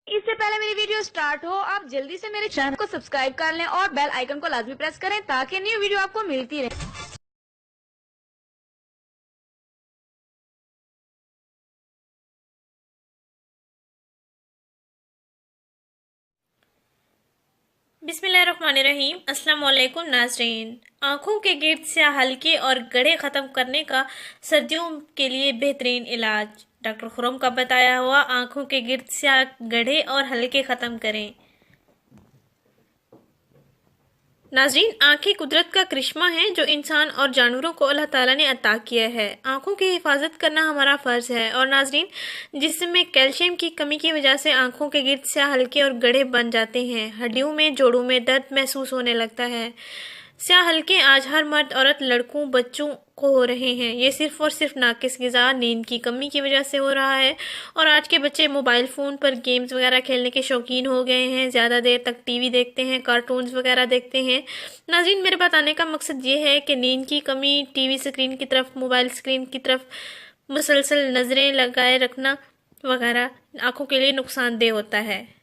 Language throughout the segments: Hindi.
इससे पहले मेरी वीडियो स्टार्ट हो आप जल्दी से मेरे चैनल को सब्सक्राइब कर लें और बेल आइकन को लाजमी प्रेस करें ताकि न्यू वीडियो आपको मिलती रहे। बिस्मिल्लाहिर्रहमानिर्रहीम। अस्सलाम वालेकुम नाज़रीन। आँखों के गिर्द स्याह हल्के और गड्ढे ख़त्म करने का सर्दियों के लिए बेहतरीन इलाज। डॉक्टर खुरम का बताया हुआ आँखों के गिर्द स्याह गड्ढे और हल्के ख़त्म करें। नाज़रीन, आँखें कुदरत का करिश्मा है जो इंसान और जानवरों को अल्लाह ताला ने अता किया है। आँखों की हिफाजत करना हमारा फ़र्ज़ है। और नाज़रीन, जिस्म में कैल्शियम की कमी की वजह से आँखों के गिर्द स्याह हल्के और गड्ढे बन जाते हैं। हड्डियों में जोड़ों में दर्द महसूस होने लगता है। स्याह हल्के आज हर मर्द औरत लड़कों बच्चों को हो रहे हैं। ये सिर्फ़ और सिर्फ नाकिस ग़िज़ा नींद की कमी की वजह से हो रहा है। और आज के बच्चे मोबाइल फ़ोन पर गेम्स वगैरह खेलने के शौकीन हो गए हैं। ज़्यादा देर तक टीवी देखते हैं, कार्टून्स वगैरह देखते हैं। नाज़रीन, मेरे बताने का मकसद ये है कि नींद की कमी, टीवी स्क्रीन की तरफ, मोबाइल स्क्रीन की तरफ मुसलसल नज़रें लगाए रखना वगैरह आँखों के लिए नुकसानदेह होता है।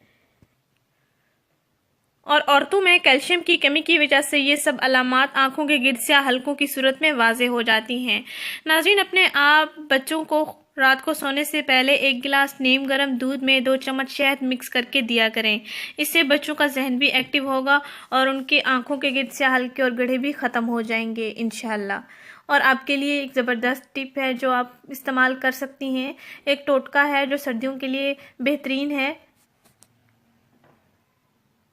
और औरतों में कैल्शियम की कमी की वजह से ये सब अलामात आँखों के गिर्द स्याह हल्कों की सूरत में वाज़ेह हो जाती हैं। नाज़रीन, अपने आप बच्चों को रात को सोने से पहले 1 गिलास नीम गर्म दूध में 2 चम्मच शहद मिक्स करके दिया करें। इससे बच्चों का जहन भी एक्टिव होगा और उनकी आँखों के गिर्द स्याह हल्के और गड्ढे भी ख़त्म हो जाएंगे इंशाअल्लाह। और आपके लिए एक ज़बरदस्त टिप है जो आप इस्तेमाल कर सकती हैं। एक टोटका है जो सर्दियों के लिए बेहतरीन है,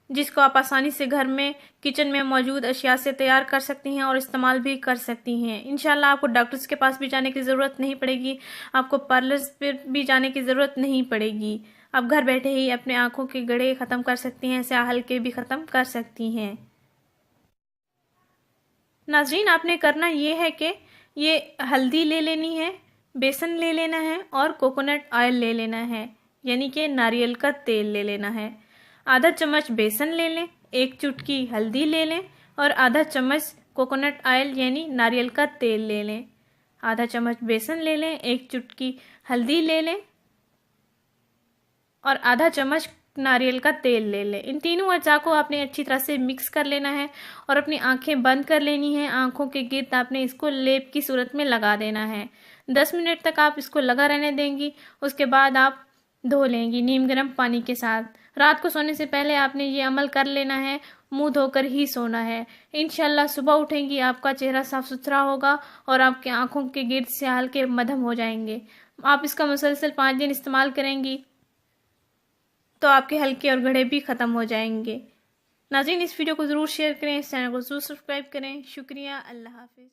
जिसको आप आसानी से घर में किचन में मौजूद अशिया से तैयार कर सकती हैं और इस्तेमाल भी कर सकती हैं। इंशाल्लाह आपको डॉक्टर्स के पास भी जाने की ज़रूरत नहीं पड़ेगी, आपको पार्लर्स पे भी जाने की ज़रूरत नहीं पड़ेगी। आप घर बैठे ही अपने आँखों के गड्ढे ख़त्म कर सकती हैं, स्याह हल्के भी ख़त्म कर सकती हैं। नाज़रीन, आपने करना ये है कि ये हल्दी ले लेनी है, बेसन ले लेना है और कोकोनट ऑयल ले लेना है, यानी कि नारियल का तेल ले लेना है। आधा चम्मच बेसन ले लें, 1 चुटकी हल्दी ले लें और आधा चम्मच कोकोनट ऑयल यानी नारियल का तेल ले लें। आधा चम्मच बेसन ले लें, 1 चुटकी हल्दी ले लें और आधा चम्मच नारियल का तेल ले लें। इन तीनों अज्जा को आपने अच्छी तरह से मिक्स कर लेना है और अपनी आंखें बंद कर लेनी है। आंखों के गिर्द आपने इसको लेप की सूरत में लगा देना है। 10 मिनट तक आप इसको लगा रहने देंगी। उसके बाद आप धो लेंगी नीम गर्म पानी के साथ। रात को सोने से पहले आपने ये अमल कर लेना है, मुंह धोकर ही सोना है। इंशाल्लाह सुबह उठेंगी आपका चेहरा साफ सुथरा होगा और आपके आंखों के गिर्द स्याह हल्के मद्धम हो जाएंगे। आप इसका मुसलसल 5 दिन इस्तेमाल करेंगी तो आपके हल्के और गड्ढे भी ख़त्म हो जाएंगे। नाज़रीन, इस वीडियो को ज़रूर शेयर करें, इस चैनल को ज़रूर सब्सक्राइब करें। शुक्रिया, अल्लाह हाफ़िज़।